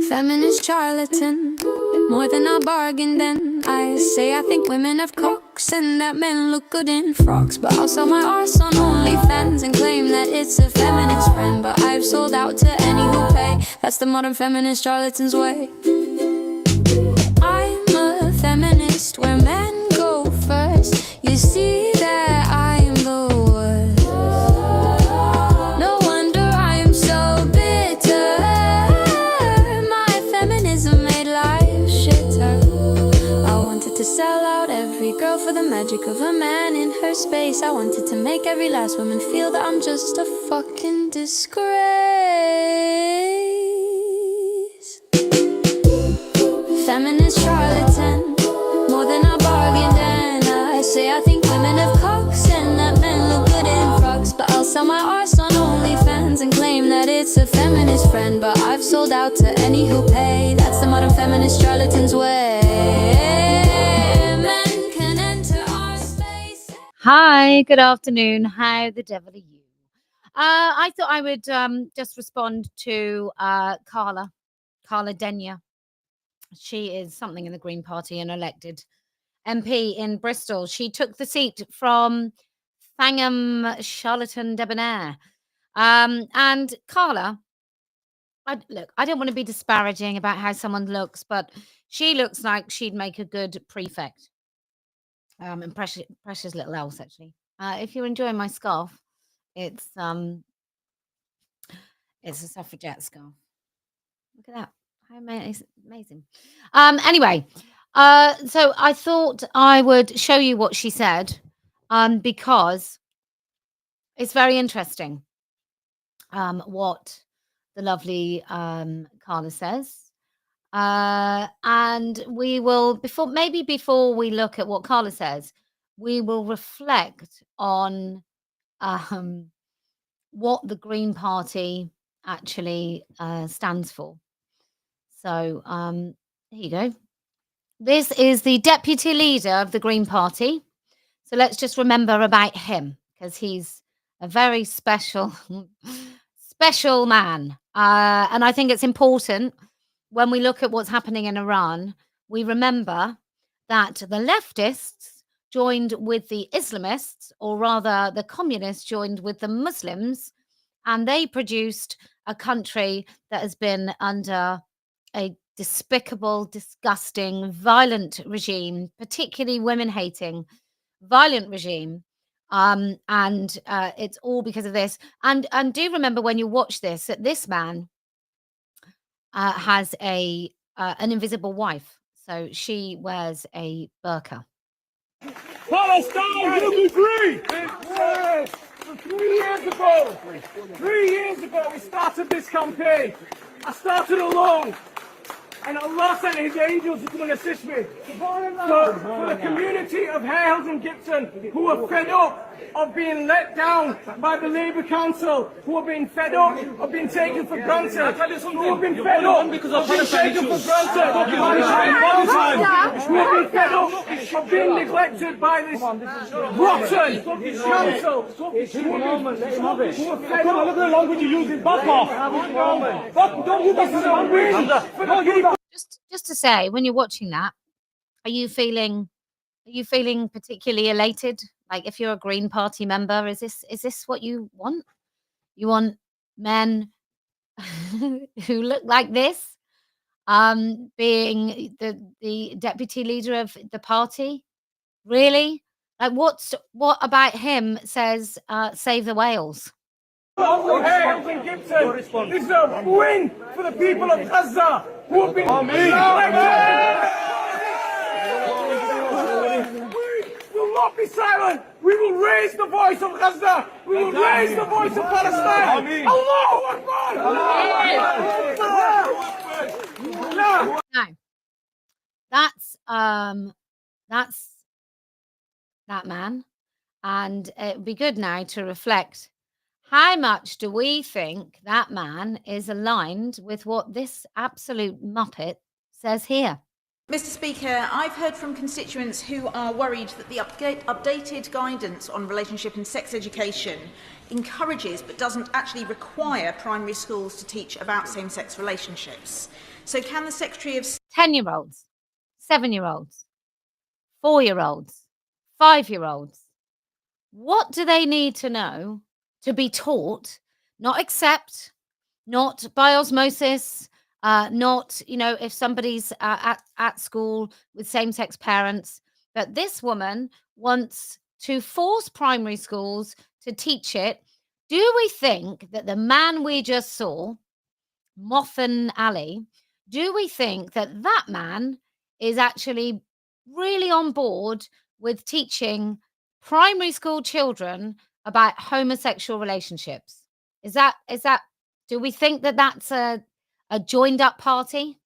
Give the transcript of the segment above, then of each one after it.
Feminist charlatan, more than I bargained then. I say I think women have cocks and that men look good in frocks, but I'll sell my arse on OnlyFans and claim that it's a feminist friend. But I've sold out to any who pay. That's the modern feminist charlatan's way. I'm a feminist where men go first. You see that I'm the worst. No wonder I am so bitter. My feminism made life shitter. I wanted to sell out every girl for the magic of a man in her space. I wanted to make every last woman feel that I'm just a fucking disgrace. Feminist charlatan, more than I bargained and I say I think women have cocks and that men look good in frocks, but I'll sell my arse on OnlyFans and claim that it's a feminist friend. But I've sold out to any who pay. That's the modern feminist charlatan's way. Men can enter our space. Hi, good afternoon. How the devil are you? I thought I would just respond to Carla Denyer. She is something in the Green Party and elected MP in Bristol. She took the seat from Fangham Charlatan Debonair. And Carla, I don't want to be disparaging about how someone looks, but she looks like she'd make a good prefect. And precious little else, actually. If you're enjoying my scarf, it's a suffragette scarf. Look at that. How amazing. Anyway, so I thought I would show you what she said, because it's very interesting, what the lovely Carla says. And we will, before we look at what Carla says, we will reflect on what the Green Party actually stands for. So here you go. This is the deputy leader of the Green Party. So let's just remember about him, because he's a very special man. And I think it's important when we look at what's happening in Iran, we remember that the leftists joined with the Islamists, or rather the communists joined with the Muslims, and they produced a country that has been under a despicable, disgusting, violent regime, particularly women-hating, violent regime. And it's all because of this. And do remember when you watch this, that this man has an invisible wife. So she wears a burqa. Palestine will be free! Yes. 3 years ago, we started this campaign. I started alone, and Allah sent His angels to come and assist me. For the community of Hales and Gibson, who are fed up of being let down by the Labour Council, who are being fed up of being taken for granted, who have been fed up of being taken for granted, who have been fed up of being neglected by this rotten council, who are fed up. Look at the language you use in back off. Don't move us to the language. Just to say, when you're watching that, are you feeling particularly elated? Like, if you're a Green Party member, is this what you want? You want men who look like this, being the deputy leader of the party? Really? Like, what about him says save the whales? Hales and Gibson, this is a win for the people of Gaza who have been We will not be silent. We will raise the voice of Gaza. We will raise the voice of Palestine. Allahu Akbar! No, that's that man, and it would be good now to reflect. How much do we think that man is aligned with what this absolute muppet says here? Mr. Speaker, I've heard from constituents who are worried that the updated guidance on relationship and sex education encourages but doesn't actually require primary schools to teach about same-sex relationships. So can the Secretary of 10-year-olds, 7-year-olds, 4-year-olds, 5-year-olds, what do they need to know to be taught, not accept, not by osmosis, not, if somebody's at school with same-sex parents, but this woman wants to force primary schools to teach it. Do we think that the man we just saw, Mothan Ali, do we think that that man is actually really on board with teaching primary school children about homosexual relationships? Is that do we think that that's a joined up party?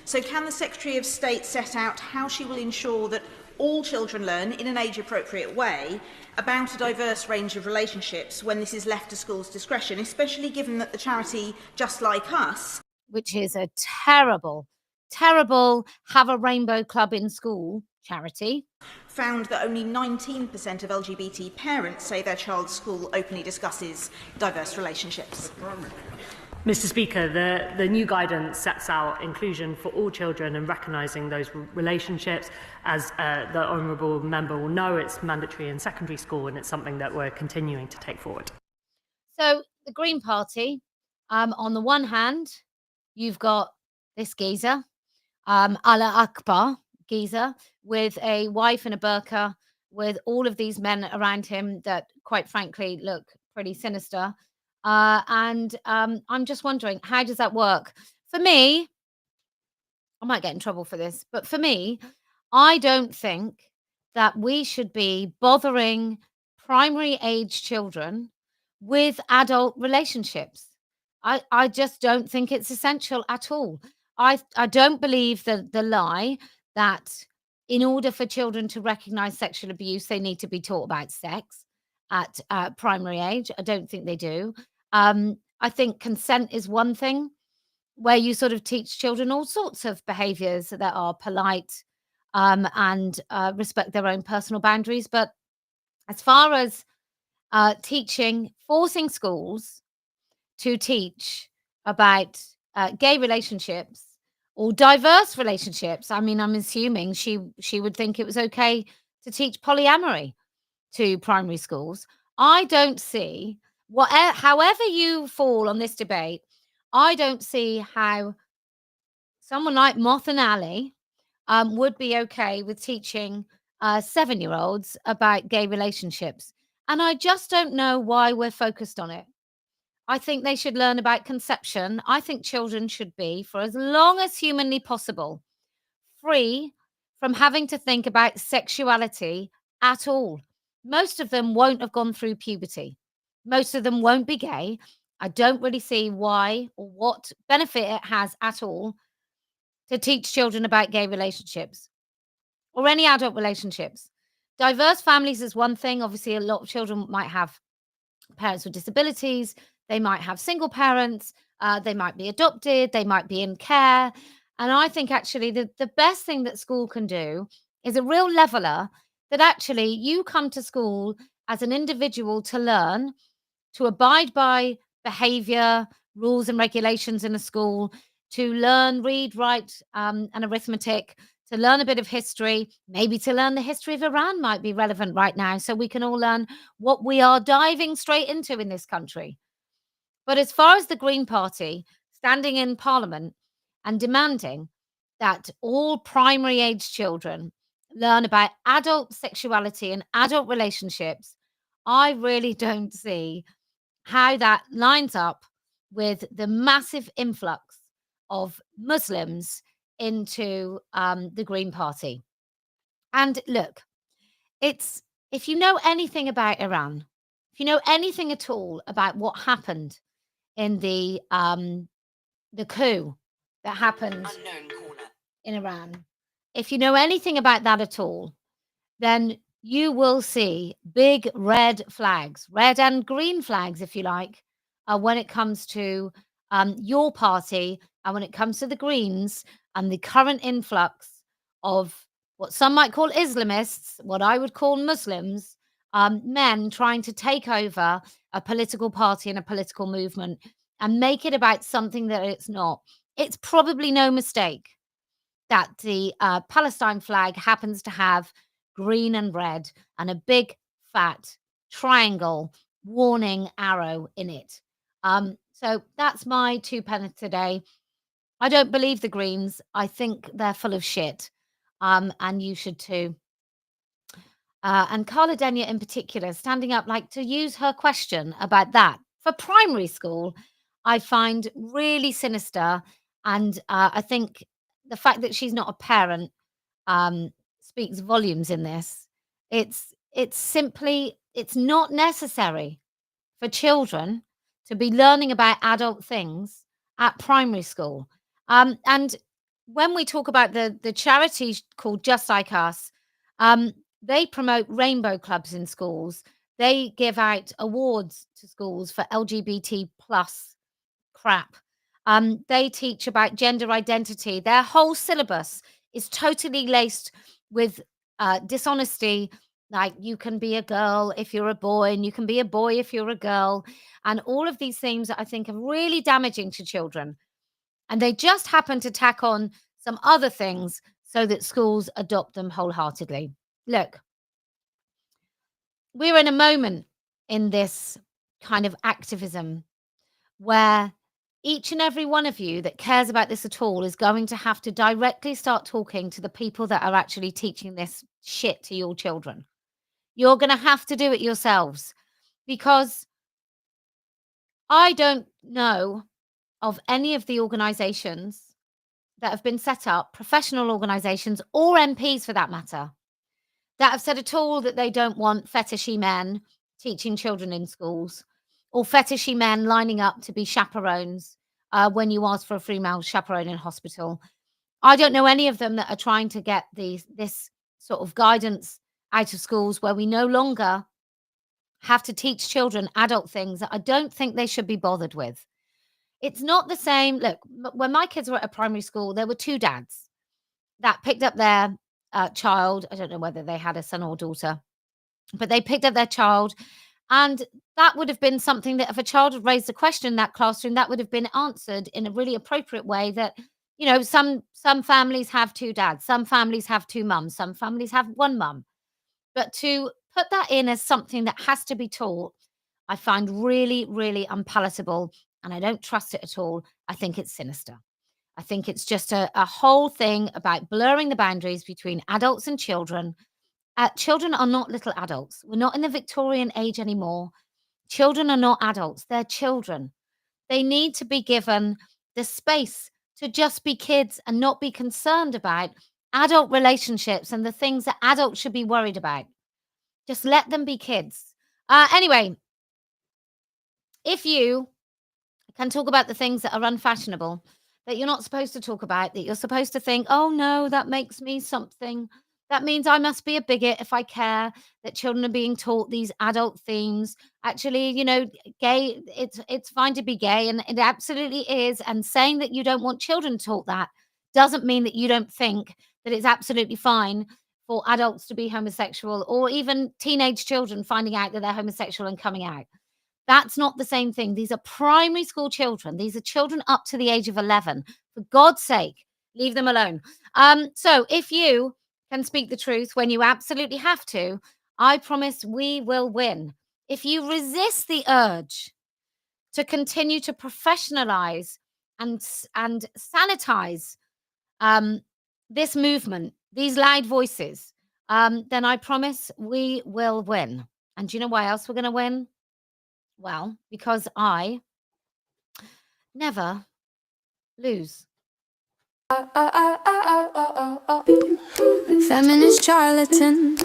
So can the Secretary of State set out how she will ensure that all children learn in an age-appropriate way about a diverse range of relationships when this is left to schools' discretion, especially given that the charity Just Like Us, which is a terrible, terrible have a rainbow club in school charity, found that only 19% of LGBT parents say their child's school openly discusses diverse relationships. Mr. Speaker, the new guidance sets out inclusion for all children and recognising those relationships. As the honourable member will know, it's mandatory in secondary school, and it's something that we're continuing to take forward. So the Green Party, on the one hand, you've got this geezer, Allah Akbar geezer, with a wife and a burqa, with all of these men around him that, quite frankly, look pretty sinister. And I'm just wondering, how does that work? For me, I might get in trouble for this, but for me, I don't think that we should be bothering primary age children with adult relationships. I just don't think it's essential at all. I don't believe the lie that in order for children to recognize sexual abuse, they need to be taught about sex at primary age. I don't think they do. I think consent is one thing where you sort of teach children all sorts of behaviors that are polite and respect their own personal boundaries. But as far as forcing schools to teach about gay relationships or diverse relationships, I mean, I'm assuming she would think it was okay to teach polyamory to primary schools. I don't see however you fall on this debate, I don't see how someone like Mothan Ali would be okay with teaching 7-year-olds about gay relationships. And I just don't know why we're focused on it. I think they should learn about conception. I think children should be, for as long as humanly possible, free from having to think about sexuality at all. Most of them won't have gone through puberty. Most of them won't be gay. I don't really see why or what benefit it has at all to teach children about gay relationships or any adult relationships. Diverse families is one thing. Obviously, a lot of children might have parents with disabilities. They might have single parents. They might be adopted. They might be in care. And I think actually the best thing that school can do is a real leveler, that actually you come to school as an individual to learn, to abide by behavior, rules and regulations in a school, to learn, read, write, and arithmetic, to learn a bit of history, maybe to learn the history of Iran might be relevant right now, so we can all learn what we are diving straight into in this country. But as far as the Green Party standing in Parliament and demanding that all primary age children learn about adult sexuality and adult relationships, I really don't see how that lines up with the massive influx of Muslims into the Green Party. And look, if you know anything about Iran, if you know anything at all about what happened in the coup that happened in Iran, if you know anything about that at all, then you will see big red flags, red and green flags, if you like, when it comes to your party and when it comes to the Greens and the current influx of what some might call Islamists, what I would call Muslims, men trying to take over a political party and a political movement and make it about something that it's not. It's probably no mistake that the Palestine flag happens to have green and red and a big fat triangle warning arrow in it. So that's my 2 pence today. I don't believe the Greens. I think they're full of shit. And you should too. And Carla Denyer in particular, standing up like to use her question about that for primary school, I find really sinister. And I think the fact that she's not a parent speaks volumes in this. It's simply, it's not necessary for children to be learning about adult things at primary school. And when we talk about the charity called Just Like Us, they promote rainbow clubs in schools. They give out awards to schools for LGBT plus crap. They teach about gender identity. Their whole syllabus is totally laced with dishonesty. Like, you can be a girl if you're a boy, and you can be a boy if you're a girl. And all of these themes that I think are really damaging to children. And they just happen to tack on some other things so that schools adopt them wholeheartedly. Look, we're in a moment in this kind of activism where each and every one of you that cares about this at all is going to have to directly start talking to the people that are actually teaching this shit to your children. You're going to have to do it yourselves, because I don't know of any of the organizations that have been set up, professional organizations or MPs for that matter, that have said at all that they don't want fetishy men teaching children in schools, or fetishy men lining up to be chaperones when you ask for a female chaperone in hospital. I don't know any of them that are trying to get this sort of guidance out of schools where we no longer have to teach children adult things that I don't think they should be bothered with. It's not the same. Look, when my kids were at a primary school, there were 2 dads that picked up their child. I don't know whether they had a son or daughter, but they picked up their child. And that would have been something that if a child had raised a question in that classroom, that would have been answered in a really appropriate way. That, you know, some families have 2 dads, some families have 2 mums, some families have 1 mum. But to put that in as something that has to be taught, I find really, really unpalatable. And I don't trust it at all. I think it's sinister. I think it's just a whole thing about blurring the boundaries between adults and children. Children are not little adults. We're not in the Victorian age anymore. Children are not adults. They're children. They need to be given the space to just be kids and not be concerned about adult relationships and the things that adults should be worried about. Just let them be kids. Anyway, if you can talk about the things that are unfashionable, that you're not supposed to talk about, that you're supposed to think, oh no, that makes me something. That means I must be a bigot if I care that children are being taught these adult themes. Actually, you know, gay, it's fine to be gay, and it absolutely is. And saying that you don't want children taught that doesn't mean that you don't think that it's absolutely fine for adults to be homosexual, or even teenage children finding out that they're homosexual and coming out. That's not the same thing. These are primary school children. These are children up to the age of 11. For God's sake, leave them alone. So if you can speak the truth when you absolutely have to, I promise we will win. If you resist the urge to continue to professionalize and sanitize this movement, these loud voices, then I promise we will win. And do you know why else we're going to win? Well, because I never lose. Feminist charlatan,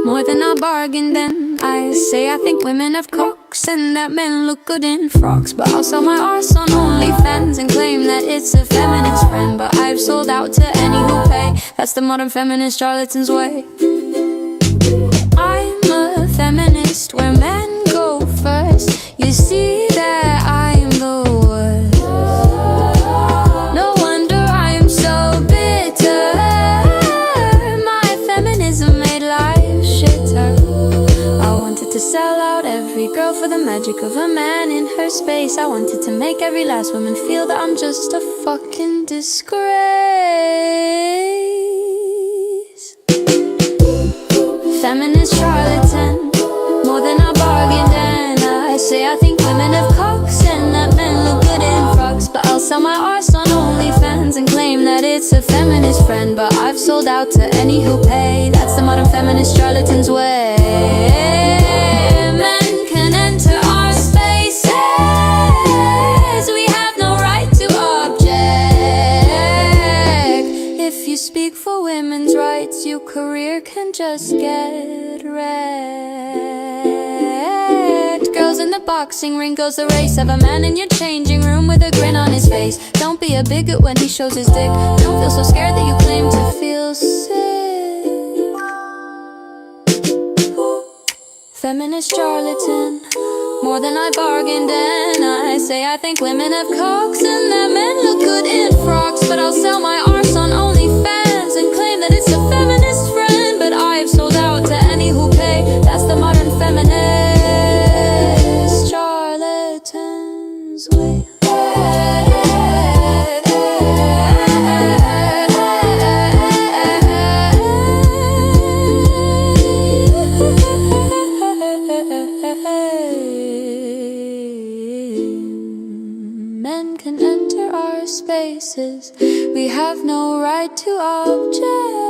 more than I bargained then. I say I think women have cocks and that men look good in frocks, but I'll sell my arse on OnlyFans and claim that it's a feminist friend. But I've sold out to any who pay. That's the modern feminist charlatan's way. I'm a feminist where men go first. You see that I'm the worst. No wonder I'm so bitter. the magic of a man in her space. I wanted to make every last woman feel that I'm just a fucking disgrace. Feminist charlatan, more than I bargained. And I say I think women have cocks and that men look good in frocks. But I'll sell my arse on OnlyFans and claim that it's a feminist friend. But I've sold out to any who pay. That's the modern feminist charlatan's way. Men can enter our spaces. We have no right to object. If you speak for women's rights, your career can just get wrecked. Girls in the boxing ring goes the race. Have a man in your changing room with a grin on his face. Don't be a bigot when he shows his dick. Don't feel so scared that you claim to feel sick. Feminist charlatan, more than I bargained. And I say I think women have cocks and that men look good in frocks. But I'll sell my arse on OnlyFans and claim that it's a feminist friend. But I have sold out to any who pay. That's the modern feminist charlatan's way. Men can enter our spaces. We have no right to object.